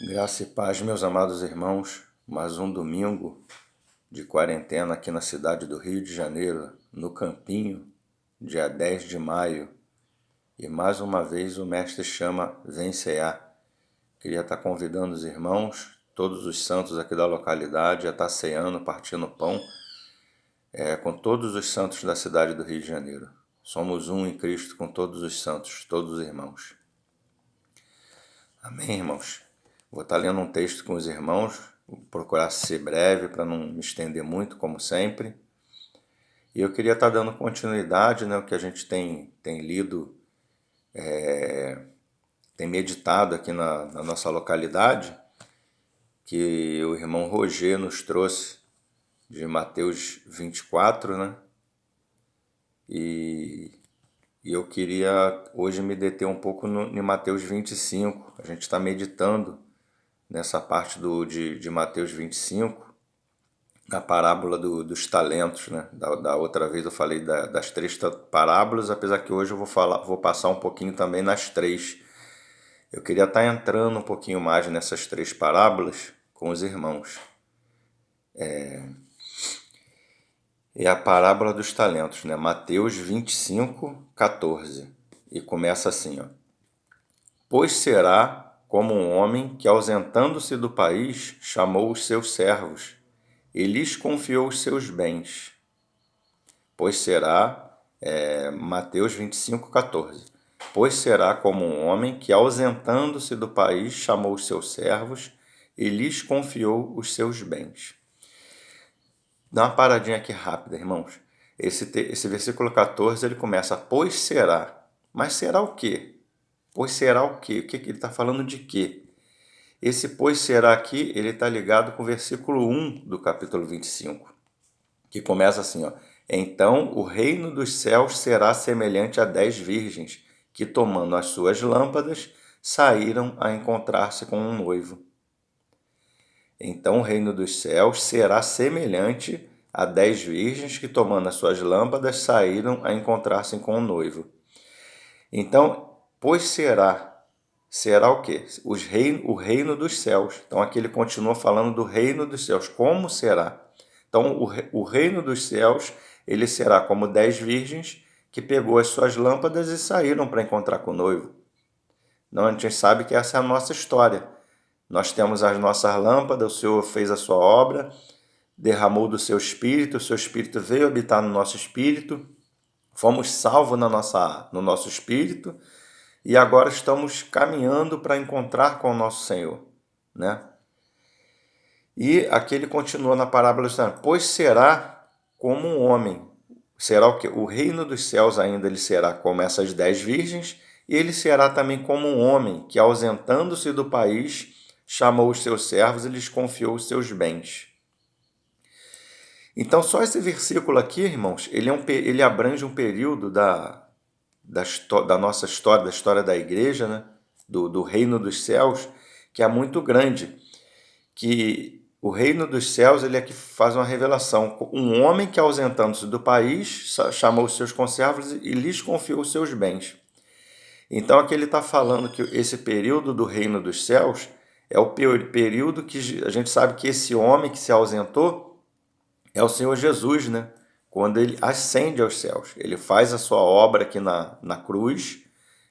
Graça e paz, meus amados irmãos. Mais um domingo de quarentena aqui na cidade do Rio de Janeiro, no Campinho, dia 10 de maio. E mais uma vez o Mestre chama Vem cear. Queria estar convidando os irmãos, todos os santos aqui da localidade, a estar ceando, partindo pão, com todos os santos da cidade do Rio de Janeiro. Somos um em Cristo com todos os santos, todos os irmãos. Amém, irmãos? Vou estar lendo um texto com os irmãos, vou procurar ser breve para não me estender muito, como sempre. E eu queria estar dando continuidade, né, o que a gente tem lido, tem meditado aqui na nossa localidade, que o irmão Roger nos trouxe de Mateus 24, né? E eu queria hoje me deter um pouco em Mateus 25. A gente está meditando nessa parte de Mateus 25, na parábola dos talentos, né? Da outra vez eu falei das três parábolas, apesar que hoje eu vou passar um pouquinho também nas três. Eu queria estar entrando um pouquinho mais nessas três parábolas com os irmãos. É a parábola dos talentos, né? Mateus 25, 14. E começa assim, ó. Pois será como um homem que, ausentando-se do país, chamou os seus servos e lhes confiou os seus bens. Pois será, Mateus 25, 14. Pois será como um homem que, ausentando-se do país, chamou os seus servos e lhes confiou os seus bens. Dá uma paradinha aqui rápida, irmãos. Esse versículo 14, ele começa, pois será. Mas será o quê? Pois será o quê? O que ele está falando de quê? Esse pois será aqui, ele está ligado com o versículo 1 do capítulo 25, que começa assim, ó. Então o reino dos céus será semelhante a 10 virgens, que tomando as suas lâmpadas, saíram a encontrar-se com um noivo. Então o reino dos céus será semelhante a 10 virgens que, tomando as suas lâmpadas, saíram a encontrar-se com um noivo. Então, pois será. Será o quê? O reino dos céus. Então aqui ele continua falando do reino dos céus. Como será? Então o reino dos céus, ele será como 10 virgens que pegou as suas lâmpadas e saíram para encontrar com o noivo. Não, a gente sabe que essa é a nossa história. Nós temos as nossas lâmpadas, o Senhor fez a sua obra, derramou do seu Espírito, o seu Espírito veio habitar no nosso espírito, fomos salvos no nosso espírito, e agora estamos caminhando para encontrar com o nosso Senhor, né? E aqui ele continua na parábola dizendo, pois será como um homem. Será o quê? O reino dos céus ainda ele será como essas 10 virgens, e ele será também como um homem que, ausentando-se do país, chamou os seus servos e lhes confiou os seus bens. Então, só esse versículo aqui, irmãos, ele abrange um período da nossa história, da história da igreja, né? do reino dos céus, que é muito grande. Que o reino dos céus, ele aqui faz uma revelação. Um homem que, ausentando-se do país, chamou os seus conservos e lhes confiou os seus bens. Então, aqui ele está falando que esse período do reino dos céus é o período que a gente sabe que esse homem que se ausentou é o Senhor Jesus, né? Quando ele ascende aos céus. Ele faz a sua obra aqui na cruz,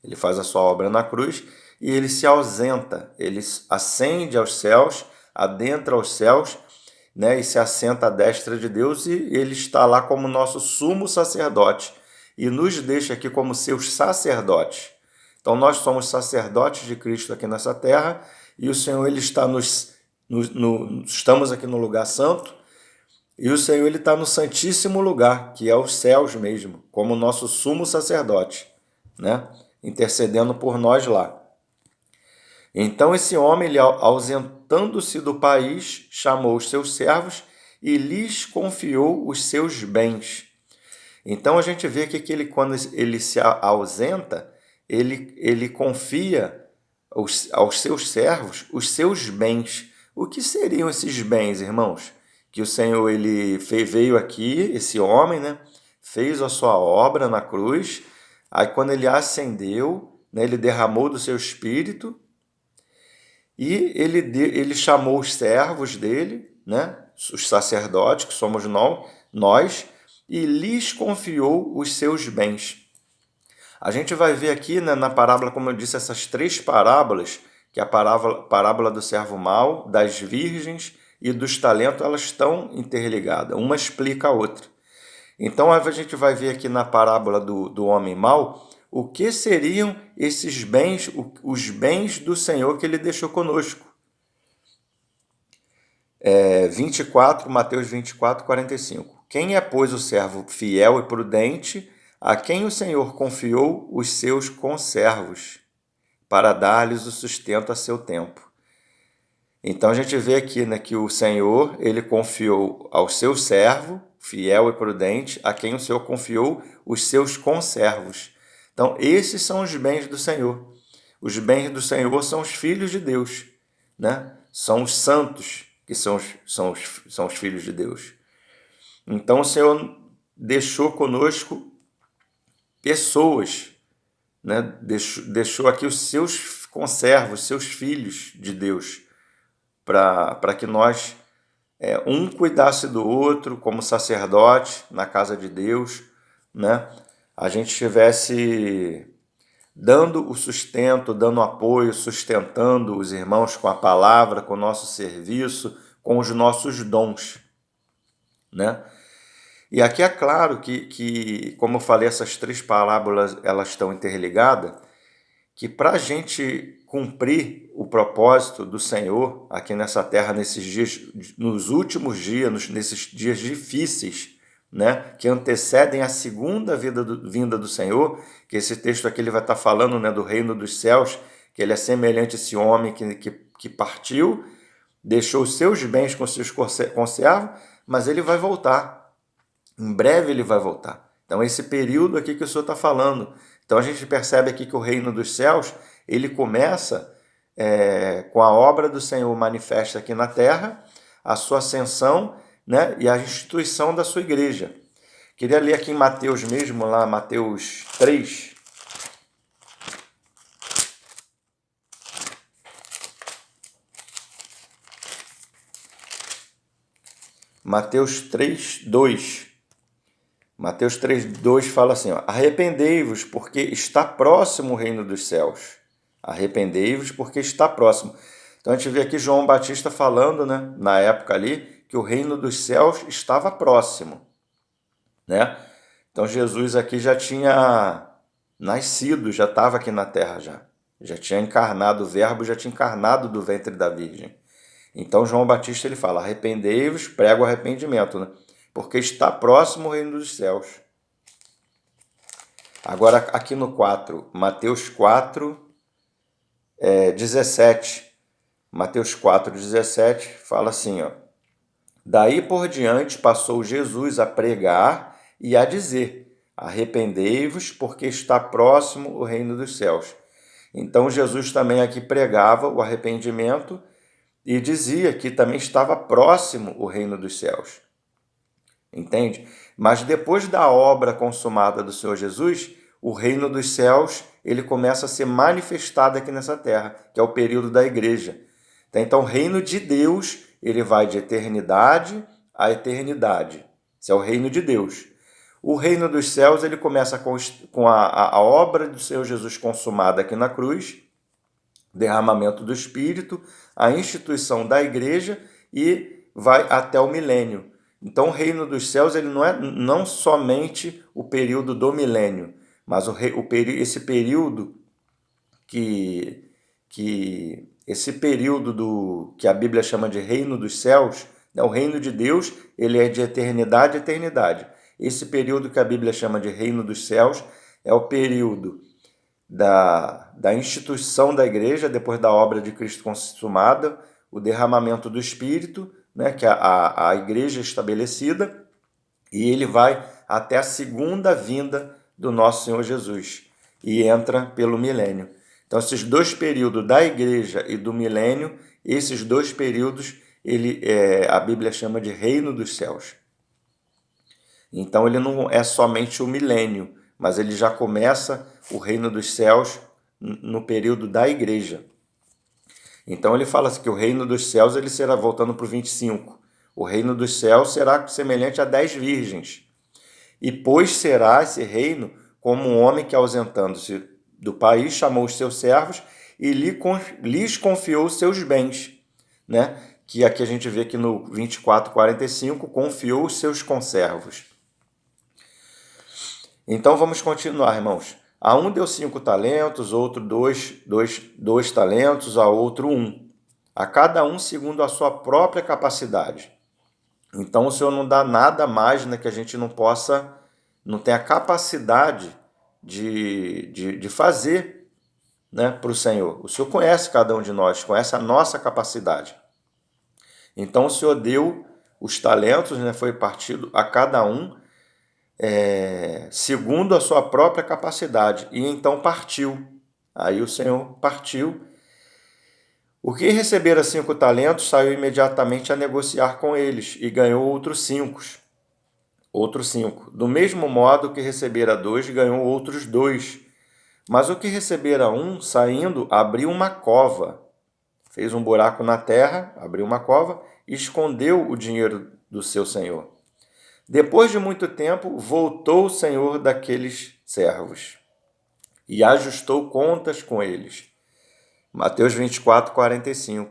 ele faz a sua obra na cruz e ele se ausenta, ele ascende aos céus, adentra aos céus, né? E se assenta à destra de Deus e ele está lá como nosso sumo sacerdote e nos deixa aqui como seus sacerdotes. Então nós somos sacerdotes de Cristo aqui nessa terra e o Senhor ele está estamos aqui no lugar santo. E o Senhor ele está no santíssimo lugar, que é os céus mesmo, como nosso sumo sacerdote, né? Intercedendo por nós lá. Então esse homem, ele, ausentando-se do país, chamou os seus servos e lhes confiou os seus bens. Então a gente vê que ele, quando ele se ausenta, ele confia aos seus servos os seus bens. O que seriam esses bens, irmãos? Que o Senhor ele veio aqui, esse homem, né, fez a sua obra na cruz, aí quando ele ascendeu, né, ele derramou do seu espírito, E ele chamou os servos dele, né, os sacerdotes, que somos nós, e lhes confiou os seus bens. A gente vai ver aqui, né, na parábola, como eu disse, essas três parábolas, que é a parábola do servo mau, das virgens e dos talentos, elas estão interligadas, uma explica a outra. Então a gente vai ver aqui na parábola do homem mau o que seriam esses bens, os bens do Senhor que ele deixou conosco. 24, Mateus 24, 45. Quem é, pois, o servo fiel e prudente, a quem o Senhor confiou os seus conservos, para dar-lhes o sustento a seu tempo? Então a gente vê aqui, né, que o Senhor, ele confiou ao seu servo, fiel e prudente, a quem o Senhor confiou os seus conservos. Então esses são os bens do Senhor. Os bens do Senhor são os filhos de Deus, né? São os santos que são os filhos de Deus. Então o Senhor deixou conosco pessoas, né? Deixou aqui os seus conservos, seus filhos de Deus, para que nós, um cuidasse do outro como sacerdote na casa de Deus, né? A gente estivesse dando o sustento, dando apoio, sustentando os irmãos com a palavra, com o nosso serviço, com os nossos dons, né? E aqui é claro que, como eu falei, essas três parábolas elas estão interligadas, que para a gente cumprir o propósito do Senhor aqui nessa terra, nesses dias, nos últimos dias, nesses dias difíceis, né, que antecedem a segunda vinda do Senhor, que esse texto aqui ele vai estar falando, né, do reino dos céus, que ele é semelhante a esse homem que partiu, deixou os seus bens com seus conservos, mas ele vai voltar. Em breve ele vai voltar. Então esse período aqui que o Senhor está falando. Então a gente percebe aqui que o reino dos céus, ele começa com a obra do Senhor manifesta aqui na terra, a sua ascensão, né, e a instituição da sua igreja. Queria ler aqui em Mateus mesmo, lá Mateus 3. Mateus 3, 2. Mateus 3, 2 fala assim, ó, arrependei-vos, porque está próximo o reino dos céus. Arrependei-vos, porque está próximo. Então a gente vê aqui João Batista falando, né, na época ali, que o reino dos céus estava próximo, né? Então Jesus aqui já tinha nascido, já estava aqui na terra já tinha encarnado, o verbo já tinha encarnado do ventre da Virgem. Então João Batista ele fala, arrependei-vos, prega o arrependimento, né? Porque está próximo o reino dos céus. Agora aqui no 4, Mateus 4, 17. Mateus 4, 17 fala assim, ó, daí por diante passou Jesus a pregar e a dizer, arrependei-vos, porque está próximo o reino dos céus. Então Jesus também aqui pregava o arrependimento e dizia que também estava próximo o reino dos céus. Entende? Mas depois da obra consumada do Senhor Jesus, o reino dos céus ele começa a ser manifestado aqui nessa terra, que é o período da igreja. Então, o reino de Deus ele vai de eternidade a eternidade. Esse é o reino de Deus. O reino dos céus ele começa com a obra do Senhor Jesus consumada aqui na cruz, derramamento do Espírito, a instituição da igreja e vai até o milênio. Então, o reino dos céus ele não é não somente o período do milênio, mas esse período esse período que a Bíblia chama de reino dos céus, né, o reino de Deus, ele é de eternidade a eternidade. Esse período que a Bíblia chama de reino dos céus é o período da instituição da igreja, depois da obra de Cristo consumada, o derramamento do Espírito, né, que é a igreja estabelecida, e ele vai até a segunda vinda do nosso Senhor Jesus e entra pelo milênio. Então, esses dois períodos da igreja e do milênio, esses dois períodos, a Bíblia chama de reino dos céus. Então, ele não é somente o milênio, mas ele já começa o reino dos céus no período da igreja. Então ele fala assim que o reino dos céus ele será, voltando para o 25, o reino dos céus será semelhante a 10 virgens. E pois será esse reino como um homem que, ausentando-se do país, chamou os seus servos e lhes confiou os seus bens, né? Que aqui a gente vê que no 24:45 confiou os seus conservos. Então vamos continuar, irmãos. A um deu 5 talentos, outro dois talentos, a outro 1. A cada um segundo a sua própria capacidade. Então o Senhor não dá nada mais, né, que a gente não tenha capacidade de fazer, né, para o Senhor. O Senhor conhece cada um de nós, conhece a nossa capacidade. Então o Senhor deu os talentos, né, foi partido a cada um segundo a sua própria capacidade. E então partiu. Aí o Senhor partiu. O que recebera 5 talentos saiu imediatamente a negociar com eles e ganhou outros 5. Do mesmo modo que recebera 2, ganhou outros 2. Mas o que recebera 1, saindo, abriu uma cova. Fez um buraco na terra, abriu uma cova e escondeu o dinheiro do seu senhor. Depois de muito tempo, voltou o senhor daqueles servos e ajustou contas com eles. Mateus 24:45.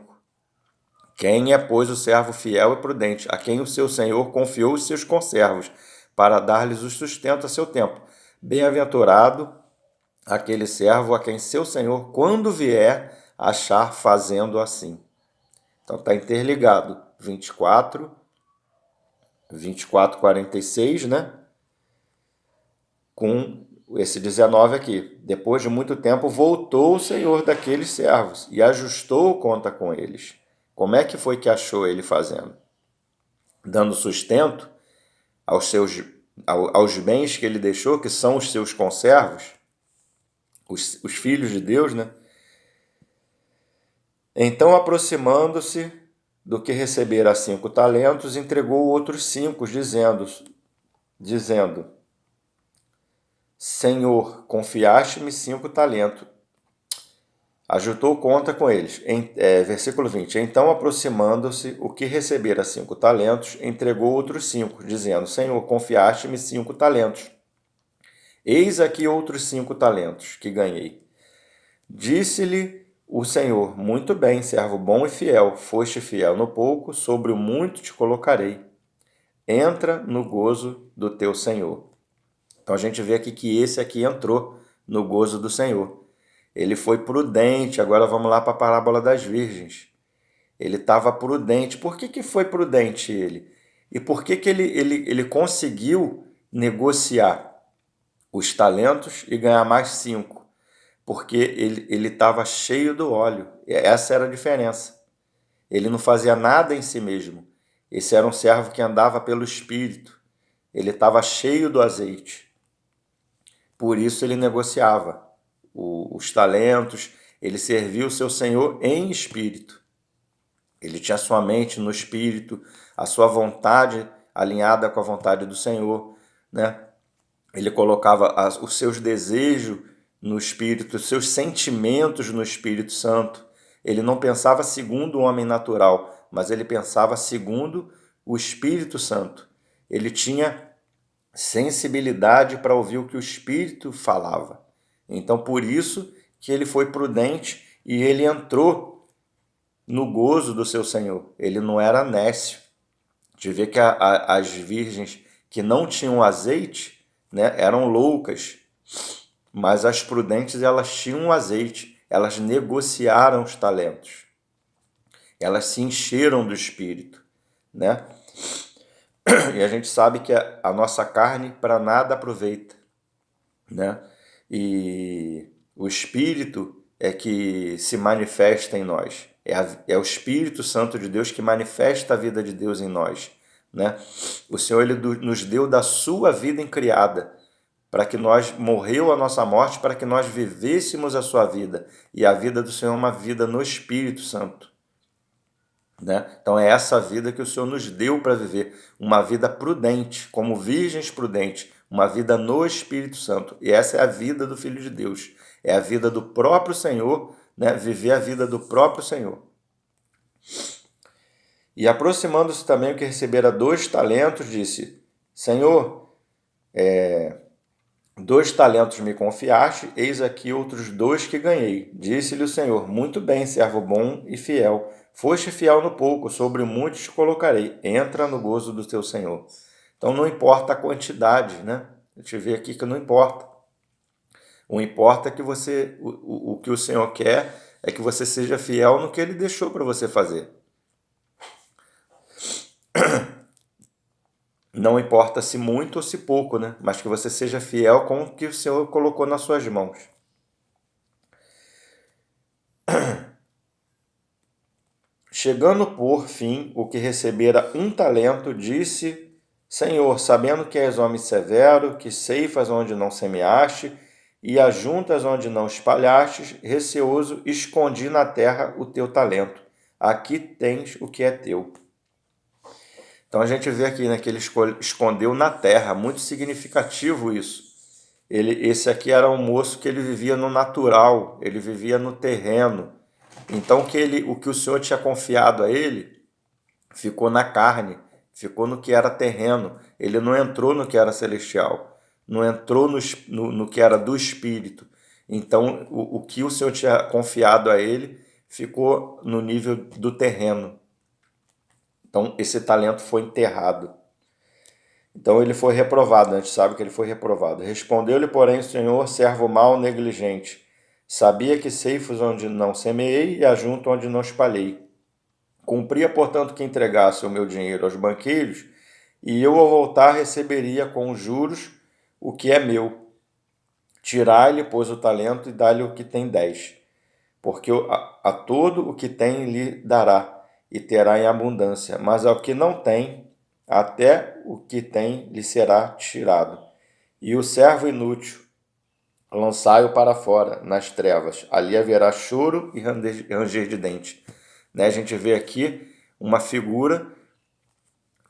Quem é, pois, o servo fiel e prudente, a quem o seu senhor confiou os seus conservos, para dar-lhes o sustento a seu tempo? Bem-aventurado aquele servo a quem seu senhor, quando vier, achar fazendo assim. Então está interligado. 24:46, né? Com esse 19 aqui. Depois de muito tempo, voltou o senhor daqueles servos e ajustou conta com eles. Como é que foi que achou ele fazendo? Dando sustento aos bens que ele deixou, que são os seus conservos, os filhos de Deus, né? Então, aproximando-se do que recebera 5 talentos, entregou outros 5, dizendo: Senhor, confiaste-me 5 talentos. Ajustou conta com eles. Versículo 20. Então, aproximando-se, o que recebera 5 talentos, entregou outros 5, dizendo: Senhor, confiaste-me 5 talentos. Eis aqui outros 5 talentos que ganhei. Disse-lhe o Senhor: Muito bem, servo bom e fiel. Foste fiel no pouco, sobre o muito te colocarei. Entra no gozo do teu Senhor. Então a gente vê aqui que esse aqui entrou no gozo do Senhor. Ele foi prudente. Agora vamos lá para a parábola das virgens. Ele estava prudente. Por que foi prudente ele? E por que ele conseguiu negociar os talentos e ganhar mais 5? Porque ele estava cheio do óleo. Essa era a diferença. Ele não fazia nada em si mesmo. Esse era um servo que andava pelo Espírito. Ele estava cheio do azeite. Por isso ele negociava os talentos, ele servia o seu Senhor em espírito. Ele tinha sua mente no espírito, a sua vontade alinhada com a vontade do Senhor, né? Ele colocava os seus desejos no Espírito, os seus sentimentos no Espírito Santo. Ele não pensava segundo o homem natural, mas ele pensava segundo o Espírito Santo. Ele tinha sensibilidade para ouvir o que o Espírito falava. Então, por isso que ele foi prudente e ele entrou no gozo do seu Senhor. Ele não era nécio. De ver que as virgens que não tinham azeite, né, eram loucas, mas as prudentes elas tinham azeite, elas negociaram os talentos, elas se encheram do Espírito, né? E a gente sabe que a nossa carne para nada aproveita, né? E o Espírito é que se manifesta em nós. É o Espírito Santo de Deus que manifesta a vida de Deus em nós, né? O Senhor ele nos deu da sua vida incriada, para que nós morreu a nossa morte, para que nós vivêssemos a sua vida. E a vida do Senhor é uma vida no Espírito Santo, né? Então é essa vida que o Senhor nos deu para viver, uma vida prudente, como virgens prudentes, uma vida no Espírito Santo. E essa é a vida do Filho de Deus, é a vida do próprio Senhor né? Viver a vida do próprio Senhor. E aproximando-se também o que recebera 2 talentos, disse: Senhor, 2 talentos me confiaste, eis aqui outros 2 que ganhei. Disse-lhe o Senhor: Muito bem, servo bom e fiel. Foste fiel no pouco, sobre muitos te colocarei. Entra no gozo do teu Senhor. Então não importa a quantidade, né? A gente vê aqui que não importa. O importa é que você, o que o Senhor quer é que você seja fiel no que Ele deixou para você fazer. Não importa se muito ou se pouco, né? Mas que você seja fiel com o que o Senhor colocou nas suas mãos. Chegando por fim o que recebera 1 talento, disse: Senhor, sabendo que és homem severo, que ceifas onde não semeaste e ajuntas onde não espalhaste, receoso, escondi na terra o teu talento. Aqui tens o que é teu. Então a gente vê aqui, né, que ele escondeu na terra, muito significativo isso. Esse aqui era um moço que ele vivia no natural, ele vivia no terreno. Então o que o Senhor tinha confiado a ele ficou na carne, ficou no que era terreno. Ele não entrou no que era celestial, não entrou no que era do Espírito. Então o que o Senhor tinha confiado a ele ficou no nível do terreno. Então, esse talento foi enterrado. Então, ele foi reprovado, a gente sabe que ele foi reprovado. Respondeu-lhe, porém, o Senhor, servo mau, negligente. Sabia que ceifos onde não semeei e ajunto onde não espalhei. Cumpria, portanto, que entregasse o meu dinheiro aos banqueiros, e eu, ao voltar, receberia com juros o que é meu. Tirai-lhe, pois, o talento e dá-lhe o que tem 10. Porque a todo o que tem lhe dará, e terá em abundância, mas ao que não tem, até o que tem lhe será tirado. E o servo inútil, lançai-o para fora, nas trevas, ali haverá choro e ranger de dente. Né? A gente vê aqui uma figura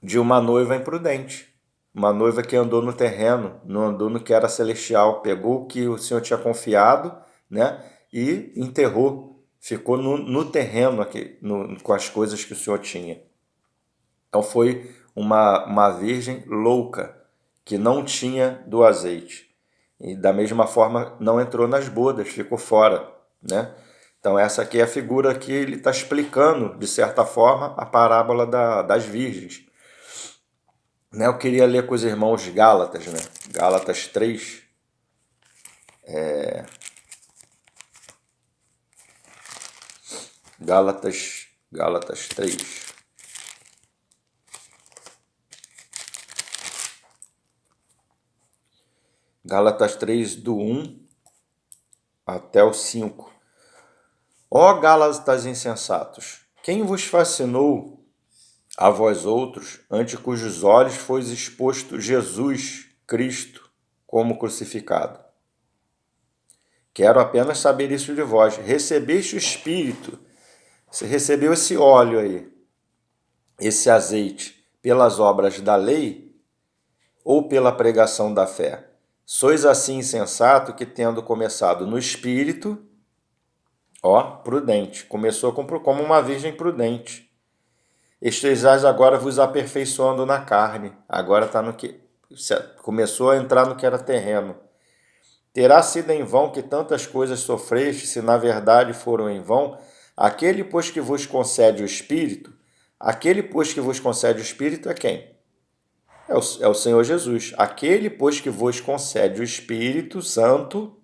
de uma noiva imprudente, uma noiva que andou no terreno, não andou no que era celestial, pegou o que o Senhor tinha confiado, né? E enterrou. Ficou no terreno aqui, com as coisas que o Senhor tinha. Então foi uma virgem louca, que não tinha do azeite. E da mesma forma não entrou nas bodas, ficou fora. Né? Então essa aqui é a figura que ele está explicando, de certa forma, a parábola das virgens. Né? Eu queria ler com os irmãos Gálatas, né? Gálatas 3. Gálatas 3. Gálatas 3, do 1 até o 5. Ó Gálatas insensatos, quem vos fascinou a vós outros, ante cujos olhos foi exposto Jesus Cristo como crucificado? Quero apenas saber isso de vós. Recebeste o Espírito, você recebeu esse óleo aí, esse azeite, pelas obras da lei ou pela pregação da fé? Sois assim insensato que, tendo começado no Espírito, prudente, começou como uma virgem prudente, estejais agora vos aperfeiçoando na carne, agora está no que começou a entrar no que era terreno. Terá sido em vão que tantas coisas sofreste, se na verdade foram em vão? Aquele, pois, que vos concede o Espírito, aquele, pois, que vos concede o Espírito é quem? É o Senhor Jesus. Aquele, pois, que vos concede o Espírito Santo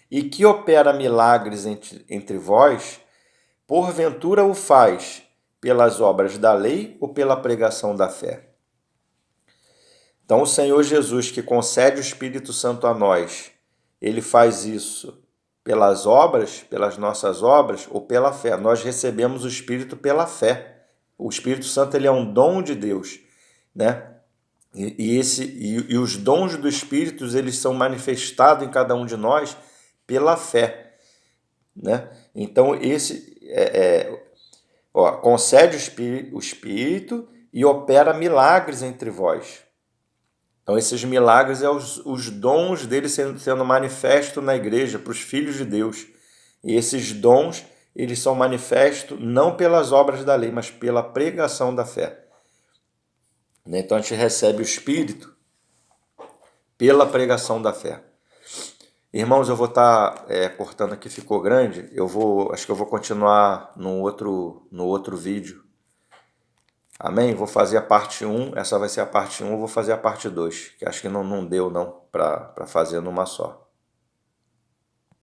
e que opera milagres entre vós, porventura o faz pelas obras da lei ou pela pregação da fé? Então, o Senhor Jesus, que concede o Espírito Santo a nós, ele faz isso pelas obras, pelas nossas obras ou pela fé? Nós recebemos o Espírito pela fé. O Espírito Santo ele é um dom de Deus, né? E os dons do Espírito eles são manifestados em cada um de nós pela fé, né? Então concede o Espírito e opera milagres entre vós. Então esses milagres é os dons dele sendo manifesto na igreja para os filhos de Deus. E esses dons, eles são manifestos não pelas obras da lei, mas pela pregação da fé. Então a gente recebe o Espírito pela pregação da fé. Irmãos, eu vou estar cortando aqui, ficou grande. Acho que eu vou continuar no outro vídeo. Amém? Vou fazer a parte 1, essa vai ser a parte 1, eu vou fazer a parte 2, que acho que não deu não para fazer numa só.